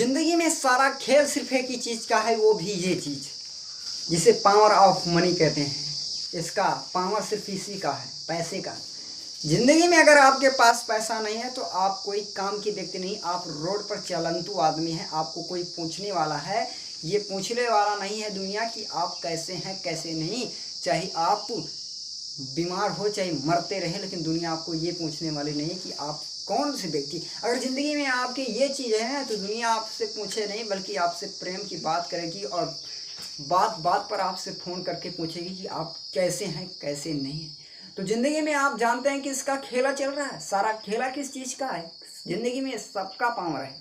जिंदगी में सारा खेल सिर्फ एक ही चीज का है, वो भी ये चीज जिसे पावर ऑफ मनी कहते हैं। इसका पावर सिर्फ इसी का है, पैसे का। जिंदगी में अगर आपके पास पैसा नहीं है तो आप कोई काम की व्यक्ति नहीं, आप रोड पर चलंतु आदमी हैं। आपको कोई पूछने वाला है, ये पूछने वाला नहीं है दुनिया कि आप कैसे हैं कैसे नहीं। चाहे आप बीमार हो चाहे मरते रहें, लेकिन दुनिया आपको ये पूछने वाली नहीं है कि आप कौन से व्यक्ति। अगर ज़िंदगी में आपकी ये चीज़ें हैं तो दुनिया आपसे पूछे नहीं, बल्कि आपसे प्रेम की बात करेगी और बात बात पर आपसे फ़ोन करके पूछेगी कि आप कैसे हैं कैसे नहीं हैं। तो ज़िंदगी में आप जानते हैं कि इसका खेला चल रहा है। सारा खेला किस चीज़ का है? ज़िंदगी में सबका पावर है,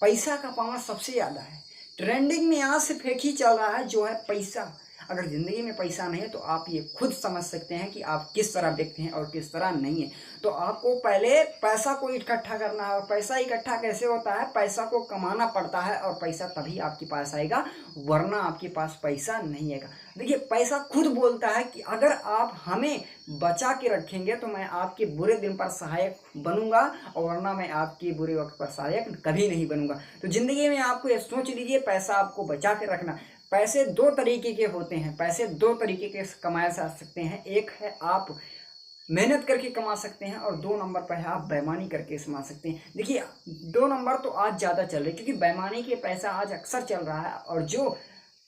पैसा का पावर सबसे ज़्यादा है। ट्रेंडिंग में आज सिर्फ एक ही चल रहा है, जो है पैसा। अगर ज़िंदगी में पैसा नहीं है तो आप ये खुद समझ सकते हैं कि आप किस तरह व्यक्ति हैं और किस तरह नहीं है। तो आपको पहले पैसा को इकट्ठा करना है। और पैसा इकट्ठा कैसे होता है? पैसा को कमाना पड़ता है और पैसा तभी आपके पास आएगा, वरना आपके पास पैसा नहीं आएगा। देखिए, पैसा खुद बोलता है कि अगर आप हमें बचा के रखेंगे तो मैं आपके बुरे दिन पर सहायक बनूंगा, और वरना मैं आपके बुरे वक्त पर सहायक कभी नहीं बनूंगा। तो ज़िंदगी में आपको ये सोच लीजिए, पैसा आपको बचा के रखना। पैसे दो तरीके के होते हैं, पैसे दो तरीके के कमाए जा सकते हैं। एक है आप मेहनत करके कमा सकते हैं, और दो नंबर पर है आप बेईमानी करके कमा सकते हैं। देखिए, दो नंबर तो आज ज़्यादा चल रही है, क्योंकि बेईमानी के पैसा आज अक्सर चल रहा है। और जो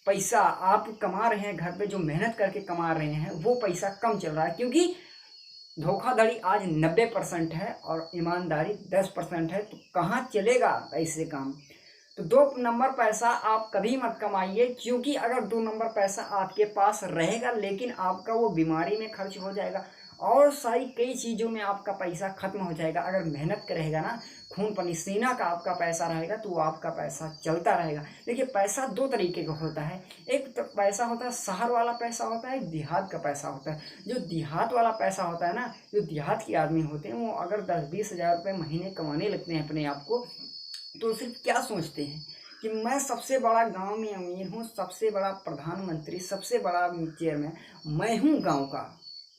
पैसा आप कमा रहे हैं घर पे, जो मेहनत करके कमा रहे हैं, वो पैसा कम चल रहा है। क्योंकि धोखाधड़ी आज 90% है और ईमानदारी 10% है। तो कहाँ चलेगा ऐसे काम? तो दो नंबर पैसा आप कभी मत कमाइए, क्योंकि अगर दो नंबर पैसा आपके पास रहेगा लेकिन आपका वो बीमारी में खर्च हो जाएगा और सारी कई चीज़ों में आपका पैसा खत्म हो जाएगा। अगर मेहनत करेगा ना, खून पसीना का आपका पैसा रहेगा तो आपका पैसा चलता रहेगा। देखिए, पैसा दो तरीके का होता है। एक तो पैसा होता है शहर वाला पैसा होता है, एक देहात का पैसा होता है। जो देहात वाला पैसा होता है ना, जो देहात के आदमी होते हैं, वो अगर 10-20 हज़ार रुपये महीने कमाने लगते हैं अपने आप को, तो सिर्फ क्या सोचते हैं कि मैं सबसे बड़ा गांव में अमीर हूँ, सबसे बड़ा प्रधानमंत्री, सबसे बड़ा चेयरमैन मैं हूँ गांव का,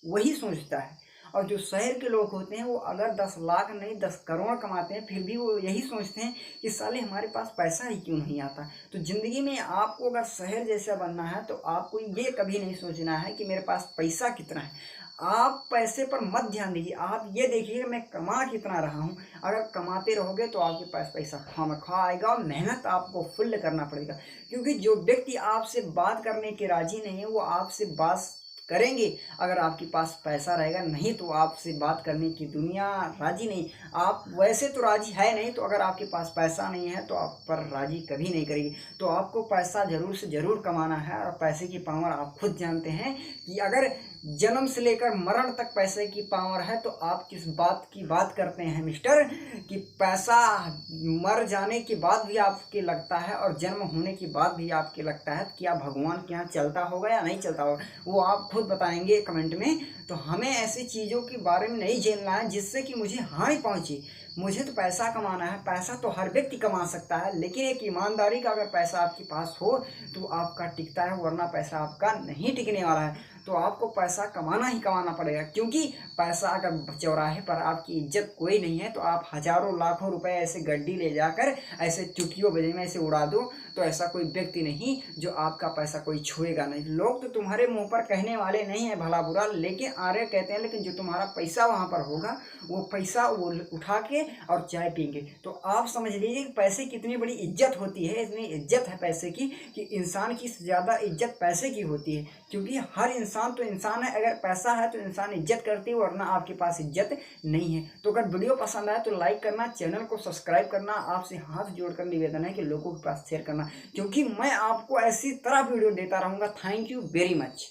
वही सोचता है। और जो शहर के लोग होते हैं, वो अगर 10 लाख नहीं 10 करोड़ कमाते हैं, फिर भी वो यही सोचते हैं कि साले हमारे पास पैसा ही क्यों नहीं आता। तो ज़िंदगी में आपको अगर शहर जैसा बनना है तो आपको ये कभी नहीं सोचना है कि मेरे पास पैसा कितना है। आप पैसे पर मत ध्यान दीजिए, आप ये देखिए मैं कमा कितना रहा हूँ। अगर कमाते रहोगे तो आपके पास पैसा खामखा आएगा, और मेहनत आपको फुल करना पड़ेगा। क्योंकि जो व्यक्ति आपसे बात करने के राजी नहीं है, वो आपसे बात करेंगे अगर आपके पास पैसा रहेगा, नहीं तो आपसे बात करने की दुनिया राजी नहीं। आप वैसे तो राजी है नहीं, तो अगर आपके पास पैसा नहीं है तो आप पर राजी कभी नहीं करेगी। तो आपको पैसा ज़रूर से ज़रूर कमाना है। और पैसे की पावर आप खुद जानते हैं कि अगर जन्म से लेकर मरण तक पैसे की पावर है, तो आप किस बात की बात करते हैं मिस्टर, कि पैसा मर जाने के बाद भी आपके लगता है और जन्म होने के बाद भी आपके लगता है, क्या भगवान के यहाँ चलता होगा या नहीं चलता होगा? वो आप खुद बताएंगे कमेंट में। तो हमें ऐसी चीज़ों के बारे में नहीं झेलना है जिससे कि मुझे हानि पहुँचे। मुझे तो पैसा कमाना है। पैसा तो हर व्यक्ति कमा सकता है, लेकिन एक ईमानदारी का अगर पैसा आपके पास हो तो आपका टिकता है, वरना पैसा आपका नहीं टिकने वाला है। तो आपको पैसा कमाना ही कमाना पड़ेगा, क्योंकि पैसा अगर चौराहे पर आपकी इज्जत कोई नहीं है, तो आप हज़ारों लाखों रुपए ऐसे गड्डी ले जाकर ऐसे चुटकियों बजे में ऐसे उड़ा दो, तो ऐसा कोई व्यक्ति नहीं जो आपका पैसा कोई छुएगा नहीं। लोग तो तुम्हारे मुंह पर कहने वाले नहीं है भला बुरा, लेकिन आरे कहते हैं, लेकिन जो तुम्हारा पैसा वहाँ पर होगा, वो पैसा वो उठा के और चाय पीएंगे। तो आप समझ लीजिए कि पैसे की इतनी बड़ी इज्जत होती है, इतनी इज्जत है पैसे की, कि इंसान की ज़्यादा इज्जत पैसे की होती है। क्योंकि हर इंसान तो इंसान है, अगर पैसा है तो इंसान इज्जत करती है, वरना आपके पास इज्जत नहीं है। तो अगर वीडियो पसंद आए तो लाइक करना, चैनल को सब्सक्राइब करना। आपसे हाथ जोड़कर निवेदन है कि लोगों के पास शेयर करना, क्योंकि मैं आपको ऐसी तरह वीडियो देता रहूँगा। Thank you very much.